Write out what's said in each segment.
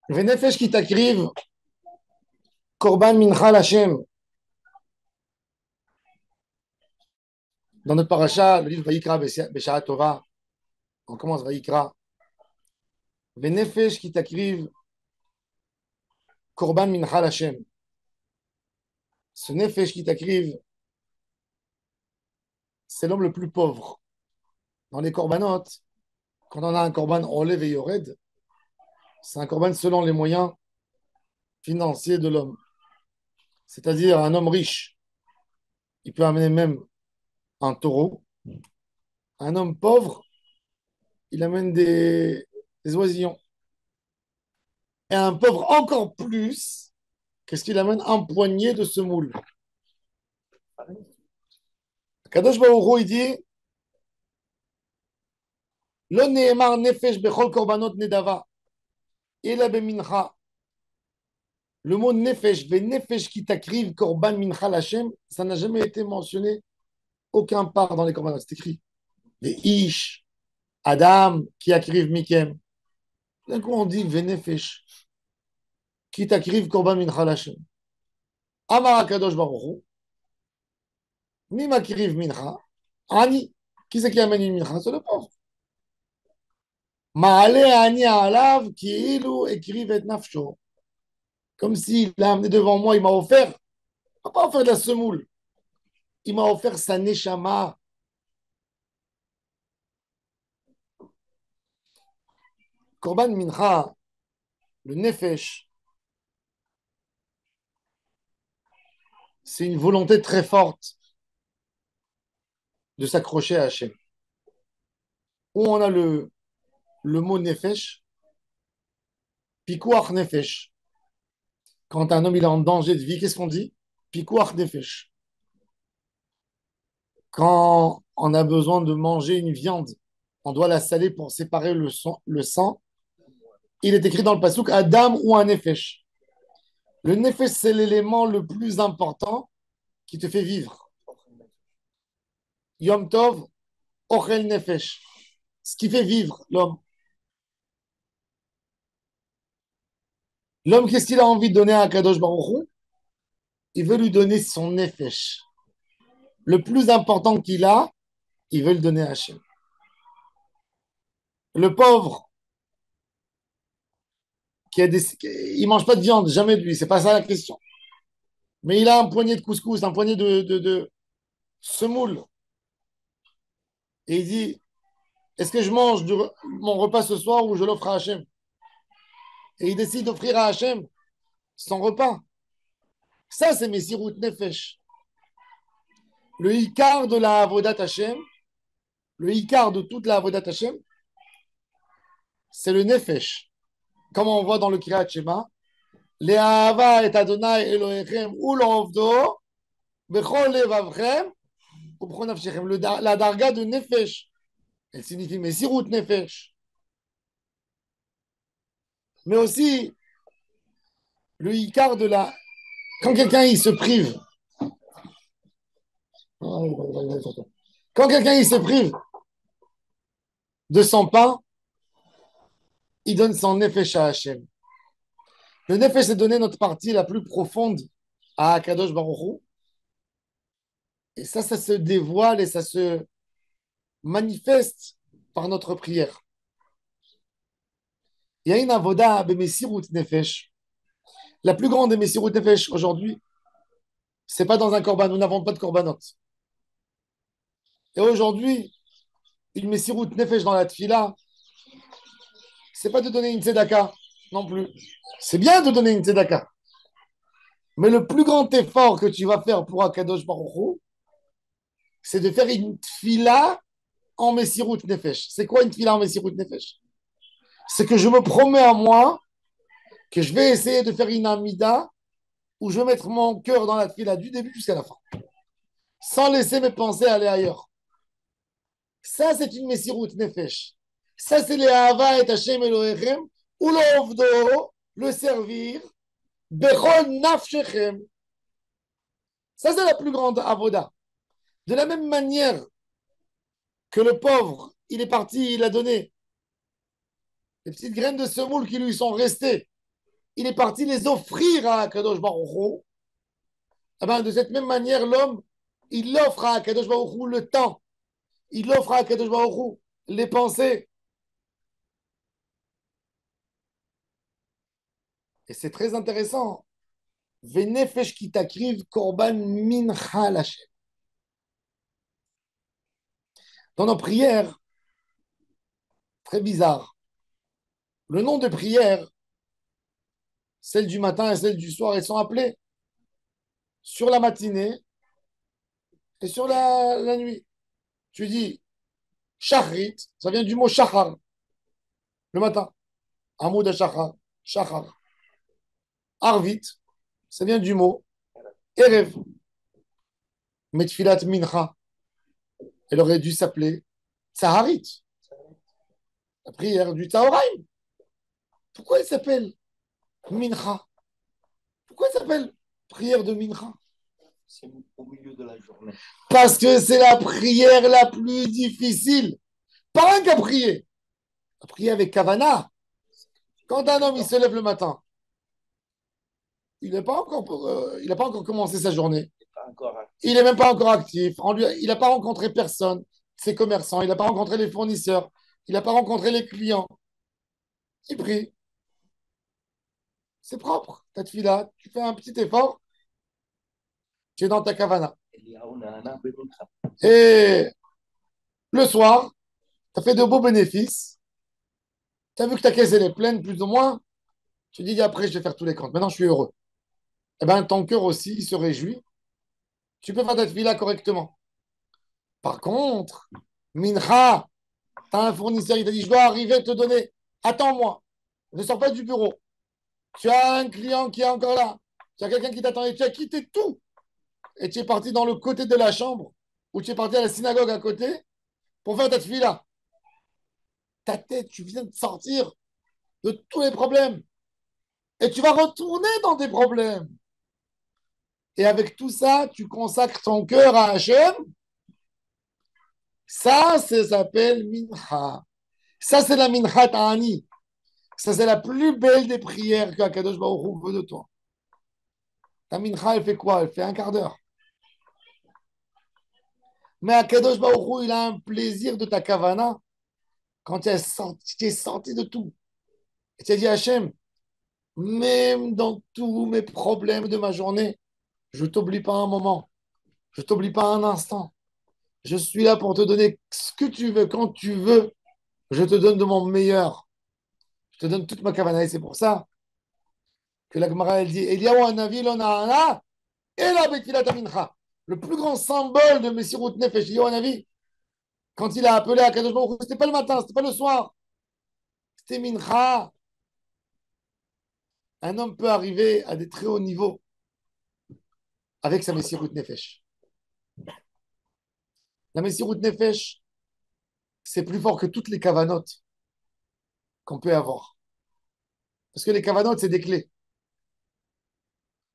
Venefesh qui t'acrive, Korban Mincha Hashem. Dans notre paracha, le livre Vayikra Beshara Tova, on commence Vayikra. Venefesh qui t'acrive, Korban Mincha Hashem. Ce Nefesh qui t'acrive, c'est l'homme le plus pauvre. Dans les korbanot, quand on a un korban Olev et Yored, c'est un korban selon les moyens financiers de l'homme. C'est-à-dire un homme riche, il peut amener même un taureau. Un homme pauvre, il amène des oisillons. Et un pauvre encore plus, qu'est-ce qu'il amène? Un poignet de semoule. Kadosh Baruch Hu, il dit Lo ne'emar nefesh bechol korbanot nedava, ela bemincha. Le mot nefesh, ve nefesh qui t'acrive korban mincha l'Hachem, ça n'a jamais été mentionné aucun part dans les korbanot. C'est écrit les ish, Adam, qui acrive mikem. D'un coup, on dit ve nefesh qui t'acrive korban mincha l'Hachem. Amar Kadosh Baruch Hu, mi makriv mincha, ani. Qui c'est qui amène une mincha? C'est le pauvre. Ma'ale ani alav ki ilu ekriv et nafsho. Comme s'il l'a amené devant moi, il m'a offert. Il m'a pas offert de la semoule. Il m'a offert sa neshama. Korban mincha, le nefesh, c'est une volonté très forte de s'accrocher à Hachem. Où on a le mot nefesh, pikuach nefesh. Quand un homme il est en danger de vie, qu'est-ce qu'on dit? Pikuach nefesh. Quand on a besoin de manger une viande, on doit la saler pour séparer le sang. Il est écrit dans le pasuk Adam ou un nefesh. Le nefesh, c'est l'élément le plus important qui te fait vivre. Yom Tov, Ochel Nefesh. Ce qui fait vivre l'homme. L'homme, qu'est-ce qu'il a envie de donner à Kadosh Baruch Hu? Il veut lui donner son Nefesh. Le plus important qu'il a, il veut le donner à Hachem. Le pauvre, il mange pas de viande, jamais de lui, c'est pas ça la question. Mais il a un poignet de couscous, un poignet de semoule. Et il dit, est-ce que je mange mon repas ce soir ou je l'offre à Hachem? Et il décide d'offrir à Hachem son repas. Ça, c'est Messirut Nefesh. Le Icar de la Avodat Hashem, le Icar de toute la Avodat Hashem, c'est le Nefesh. Comme on voit dans le Kirat Shema, Le'ahava et Adonai Elohechem ou l'Ovdo, Bechol Levavchem, ou Bechol Nafshechem. La darga de Nefesh, elle signifie Messirut Nefesh. Mais aussi, le Icar de la. Quand quelqu'un il se prive, quand quelqu'un il se prive de son pain, il donne son Nefesh à Hachem. Le Nefesh, c'est donner notre partie la plus profonde à Akadosh Baruch Hu. Et ça se dévoile et ça se manifeste par notre prière. Il y a une avoda de Messirut Nefesh. La plus grande des Messirut Nefesh aujourd'hui, c'est pas dans un korban. Nous n'avons pas de korbanot. Et aujourd'hui, une Messirut Nefesh dans la tfila, c'est pas de donner une tzedaka non plus. C'est bien de donner une tzedaka. Mais le plus grand effort que tu vas faire pour Akadosh Baruch Hu, c'est de faire une tfila en Messirut Nefesh. C'est quoi une tfila en Messirut Nefesh? C'est que je me promets à moi que je vais essayer de faire une amida où je vais mettre mon cœur dans la tfila du début jusqu'à la fin, sans laisser mes pensées aller ailleurs. Ça, c'est une Messirut Nefesh. Ça, c'est les Ahava et Hashem Elohechem, ou l'Ovdo, le servir, Bechol Nafshechem. Ça, c'est la plus grande avoda. De la même manière que le pauvre, il est parti, il a donné les petites graines de semoule qui lui sont restées. il est parti les offrir à Akadosh Baruch Hu. Eh ben, de cette même manière, l'homme, il offre à Akadosh Baruch Hu le temps. Il offre à Akadosh Baruch Hu les pensées. Et c'est très intéressant. Venefesh ki takriv korban mincha l'Hashem. Dans nos prières, très bizarre, le nom de prière, celle du matin et celle du soir, elles sont appelées sur la matinée et sur la nuit. Tu dis shachrit, ça vient du mot shachar, le matin. Hamoud shachar, shachar. Arvit, ça vient du mot erev. Metfilat mincha, elle aurait dû s'appeler tsaharit, la prière du Tzahoraïm. Pourquoi elle s'appelle mincha? Pourquoi elle s'appelle prière de mincha? C'est au milieu de la journée. Parce que c'est la prière la plus difficile. Pas un qu'à prier. À prier avec Kavana. Quand un homme il se lève le matin, il n'a pas encore commencé sa journée. Il n'est même pas encore actif. Il n'a pas rencontré personne, ses commerçants. Il n'a pas rencontré les fournisseurs. Il n'a pas rencontré les clients. Il prie. C'est propre. Ta tefila, tu fais un petit effort, tu es dans ta Kavana. Et le soir, tu as fait de beaux bénéfices. Tu as vu que ta caisse elle est pleine, plus ou moins. Tu dis, après, je vais faire tous les comptes. Maintenant, je suis heureux. Eh bien, ton cœur aussi, il se réjouit. Tu peux faire ta tefila correctement. Par contre, Mincha, tu as un fournisseur, il t'a dit, je dois arriver à te donner. Attends-moi. Ne sors pas du bureau. Tu as un client qui est encore là. Tu as quelqu'un qui t'attend et tu as quitté tout. Et tu es parti dans le côté de la chambre ou tu es parti à la synagogue à côté pour faire ta tefila. Ta tête, tu viens de sortir de tous les problèmes. Et tu vas retourner dans tes problèmes. Et avec tout ça, tu consacres ton cœur à Hachem. Ça s'appelle Mincha. Ça, c'est la Mincha Ta'ani. Ça, c'est la plus belle des prières qu'Akadosh Baruch Hu veut de toi. Ta Mincha, elle fait quoi? Elle fait un quart d'heure. Mais Akadosh Baruch Hu, il a un plaisir de ta Kavana quand tu es sorti de tout. Et tu as dit Hachem, même dans tous mes problèmes de ma journée, je ne t'oublie pas un moment. Je ne t'oublie pas un instant. Je suis là pour te donner ce que tu veux, quand tu veux. Je te donne de mon meilleur. Je te donne toute ma kavana. Et c'est pour ça que la Gemara, elle dit Eliyahu Hanavi lo na'ana ela betfilat mincha. Le plus grand symbole de Messirut Nefesh, Eliyahu Hanavi, quand il a appelé à Kadosh Baruch Hu, c'était pas le matin, c'était pas le soir, c'était mincha. Un homme peut arriver à des très hauts niveaux avec sa Messirut Nefesh. La Messirut Nefesh, c'est plus fort que toutes les kavanotes qu'on peut avoir. Parce que les kavanotes, c'est des clés.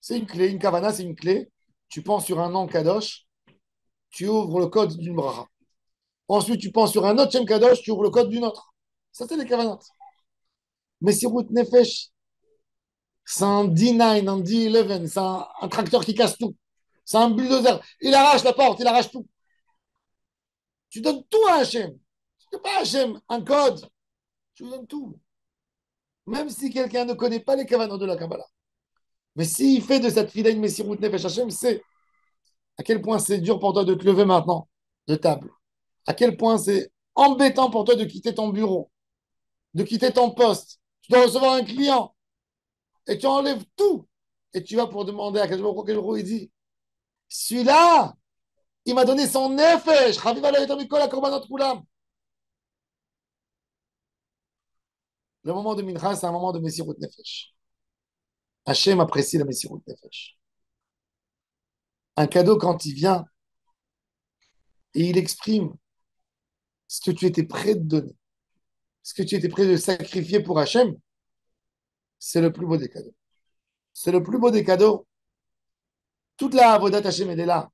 C'est une clé, une kavana, c'est une clé. Tu penses sur un nom kadosh, tu ouvres le code d'une bracha. Ensuite, tu penses sur un autre Shem Kadosh, tu ouvres le code d'une autre. Ça, c'est les kavanot. Mais si Route Nefesh, c'est un D9, un D11, c'est un tracteur qui casse tout. C'est un bulldozer. Il arrache la porte, il arrache tout. Tu donnes tout à Hachem. Tu ne donnes pas à Hachem un code. Tu lui donnes tout. Même si quelqu'un ne connaît pas les kavanot de la Kabbalah. Mais s'il fait de cette fidèle Messirut Nefesh Hachem, c'est à quel point c'est dur pour toi de te lever maintenant de table. À quel point c'est embêtant pour toi de quitter ton bureau, de quitter ton poste. Tu dois recevoir un client et tu enlèves tout. Et tu vas pour demander à Kajmaro, il dit celui-là, il m'a donné son nefesh. Le moment de Mincha, c'est un moment de Messirut Nefesh. Hachem apprécie la Messirut Nefesh. Un cadeau, quand il vient et il exprime ce que tu étais prêt de donner, ce que tu étais prêt de sacrifier pour Hachem, c'est le plus beau des cadeaux. C'est le plus beau des cadeaux. Toute la Avodat Hachem, elle est là.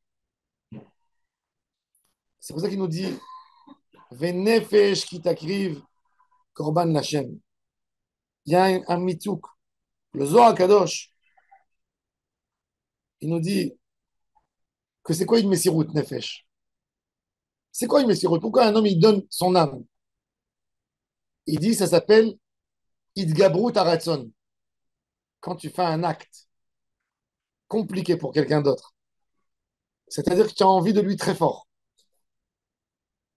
C'est pour ça qu'il nous dit Venefesh ki takriv korban Hachem. Il y a un mitouk Le Zohar Kadosh, il nous dit que c'est quoi une Messirut Nefesh? C'est quoi une Messirut? Pourquoi un homme, il donne son âme? Il dit, ça s'appelle Idgabrut Aratzon. Quand tu fais un acte compliqué pour quelqu'un d'autre, c'est-à-dire que tu as envie de lui très fort,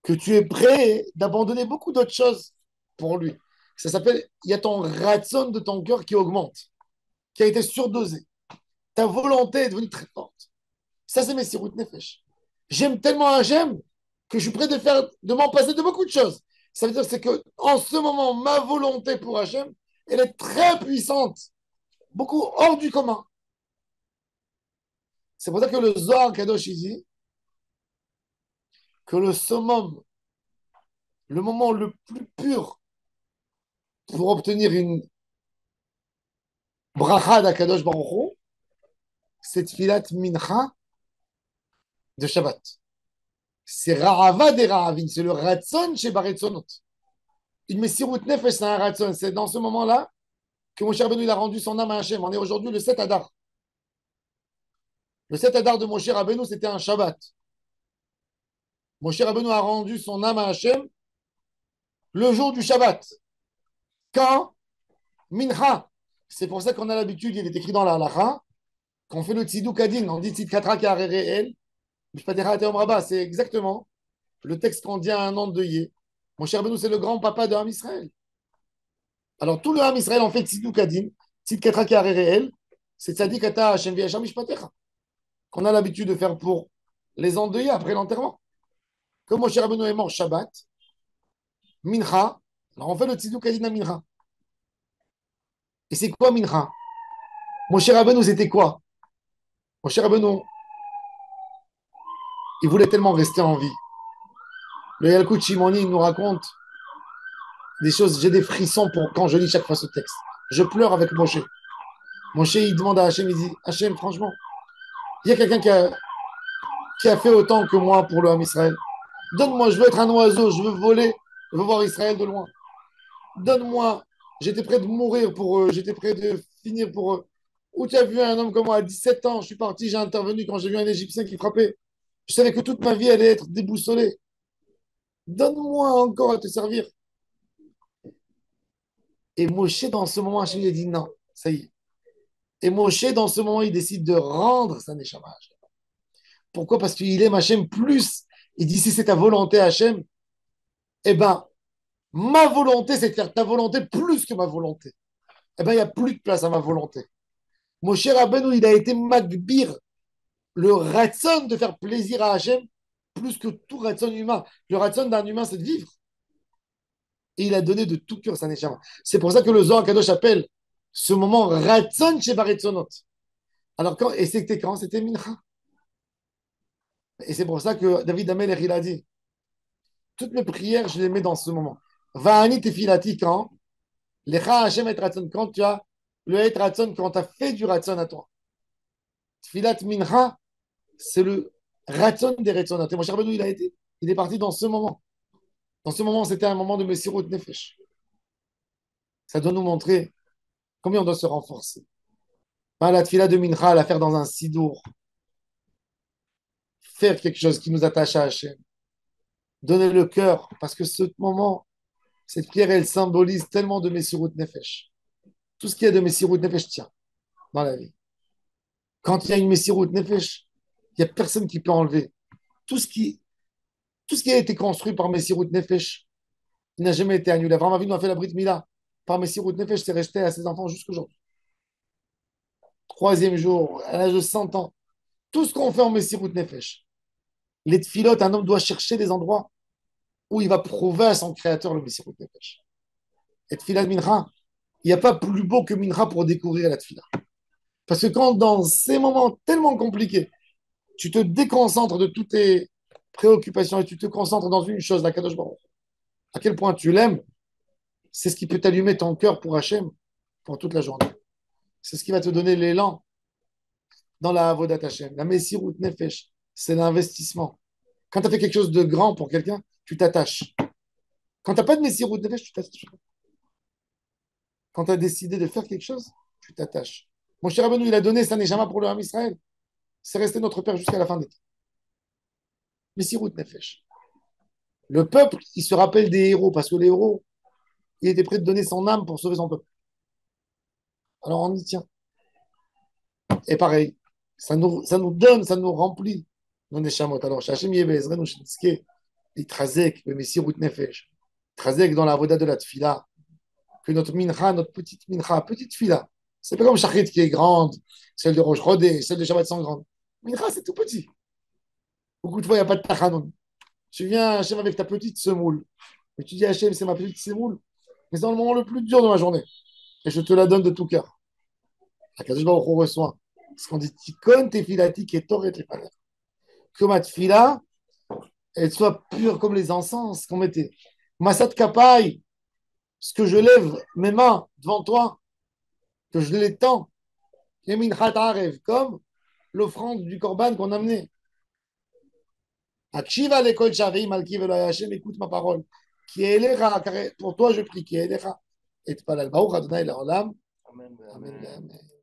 que tu es prêt d'abandonner beaucoup d'autres choses pour lui. Ça s'appelle, il y a ton Ratzon de ton cœur qui augmente, qui a été surdosé. Ta volonté est devenue très forte. Ça, c'est Messirut Nefesh. J'aime tellement Hachem que je suis prêt de m'en passer de beaucoup de choses. Ça veut dire c'est que en ce moment, ma volonté pour Hachem, elle est très puissante, beaucoup hors du commun. C'est pour ça que le Zohar Kadosh il dit que le summum, le moment le plus pur pour obtenir une bracha d'Akadosh Baruch Hu, c'est Tfilat Mincha de Shabbat. C'est Rahava des Rahavim, c'est le Ratzon chez Baretzonot. Une Messirut Nefesh, c'est un Ratzon. C'est dans ce moment-là que Moshe Rabbeinu il a rendu son âme à Hachem. On est aujourd'hui le 7 Adar. Le 7 Adar de Moshe Rabbeinu, c'était un Shabbat. Moshe Rabbeinu a rendu son âme à Hachem le jour du Shabbat. Quand Mincha. C'est pour ça qu'on a l'habitude, il est écrit dans la halacha, qu'on fait le tzidou kadin, on dit tzidkatra karere el, c'est exactement le texte qu'on dit à un an de Yé. Moshe Rabbeinu, c'est le grand-papa de Ham Israël. Alors, tout le Ham Israël, on fait tzidou kadin, tzidkatra karere el, c'est tzadik ata Hashem v'yasham mishpatecha, qu'on a l'habitude de faire pour les endeuillés après l'enterrement. Comme Moshe Rabbeinu est mort Shabbat, Mincha, alors on fait le tzidou kadin à Mincha. Et c'est quoi Mincha? Moshe Rabbeinu, c'était quoi? Moshe Rabbeinu, il voulait tellement rester en vie. Le Yalkut Shimoni nous raconte des choses, j'ai des frissons quand je lis chaque fois ce texte. Je pleure avec Moshe. Moshe, il demande à Hachem, il dit, Hachem, franchement, il y a quelqu'un qui a fait autant que moi pour le Ham Israël. Donne-moi, je veux être un oiseau, je veux voler, je veux voir Israël de loin. Donne-moi, j'étais prêt de mourir pour eux, j'étais prêt de finir pour eux. Où tu as vu un homme comme moi à 17 ans, je suis parti, j'ai intervenu quand j'ai vu un Égyptien qui frappait. Je savais que toute ma vie allait être déboussolée. Donne-moi encore à te servir. Et Moshe, dans ce moment, Hachem lui a dit non, ça y est. Et Moshe, dans ce moment, il décide de rendre sa neshama à Hachem. Pourquoi? Parce qu'il aime Hachem plus. Il dit si c'est ta volonté, Hachem, eh ben, ma volonté, c'est de faire ta volonté plus que ma volonté. Eh ben, il n'y a plus de place à ma volonté. Moshe Rabbeinu, il a été magbir, le ratson de faire plaisir à Hachem, plus que tout ratson humain. Le ratson d'un humain, c'est de vivre. Et il a donné de tout cœur sa neshama. C'est pour ça que le Zohar Kadosh appelle ce moment ratson chez Baretzonot. Alors, et c'était quand? C'était Mincha. Et c'est pour ça que David Ameler, il a dit toutes mes prières, je les mets dans ce moment. Va'ani tefilati quand? Lecha Hashem et ratson. Quand tu as le et ratson, quand tu as fait du ratson à toi. Tfilat Mincha, c'est le ratson des ratsonot. Et mon cher Benou, il est parti dans ce moment. Dans ce moment, c'était un moment de Messirut Nefesh. Ça doit nous montrer combien on doit se renforcer. Pas la tfila de Mincha, la faire dans un sidour. Faire quelque chose qui nous attache à Hachem. Donner le cœur, parce que ce moment, cette prière, elle symbolise tellement de Messirut Nefesh. Tout ce qu'il y a de Messirut Nefesh tient dans la vie. Quand il y a une Messirut Nefesh, il n'y a personne qui peut enlever. Tout ce qui, tout ce qui a été construit par Messirut Nefesh, il n'a jamais été annulé. Abraham Avinu a fait la Brit Mila. Par Messirut Nefesh, c'est resté à ses enfants jusqu'aujourd'hui. Troisième jour, à l'âge de 100 ans. Tout ce qu'on fait en Messirut Nefesh. Les tfilotes, un homme doit chercher des endroits où il va prouver à son créateur le Messirut Nefesh. Et tfilat Mincha, il n'y a pas plus beau que Mincha pour découvrir la tfila. Parce que quand dans ces moments tellement compliqués, tu te déconcentres de toutes tes préoccupations et tu te concentres dans une chose, la Kadosh Baruch, à quel point tu l'aimes, c'est ce qui peut t'allumer ton cœur pour Hachem pour toute la journée. C'est ce qui va te donner l'élan dans la Avodat Hachem. La Messirut Nefesh, c'est l'investissement. Quand tu as fait quelque chose de grand pour quelqu'un, tu t'attaches. Quand tu n'as pas de Messirut Nefesh, tu t'attaches. Quand tu as décidé de faire quelque chose, tu t'attaches. Mon cher Rabbeinu, il a donné sa Neshama pour le Ham Israël. C'est resté notre Père jusqu'à la fin des temps. Messirut Nefesh. Le peuple, il se rappelle des héros, parce que les héros, il était prêt de donner son âme pour sauver son peuple. Alors on y tient. Et pareil, ça nous donne, ça nous remplit nos Neshamot. Alors, Shachem Yebezren, Shinske, Itrazek, le Messirut Nefesh. Itrazek dans la voda de la Tfila. Que notre mincha, notre petite fila, c'est pas comme Shachrit qui est grande, celle de Rosh Chodeh, celle de Shabbat sont grandes. Mincha, c'est tout petit. Beaucoup de fois, il n'y a pas de tachanun. Tu viens, Hachem, avec ta petite semoule. Et tu dis, Hachem, c'est ma petite semoule. Mais c'est dans le moment le plus dur de ma journée. Et je te la donne de tout cœur. Akadosh Baruch Hu reçoit. Parce qu'on dit, Tikon tefilati ketoret lefaner. Que ma tefila, elle soit pure comme les encens qu'on mettait. Masat kapai, ce que je lève mes mains devant toi, que je les tends, comme l'offrande du korban qu'on a amené. Akshiva lekol shavei malki velo Hashem, écoute ma parole. Qui est Elecha, car pour toi je prie, qui est Elecha. Et Palal Baruch Adonai Laolam. Amen. Amen. Amen.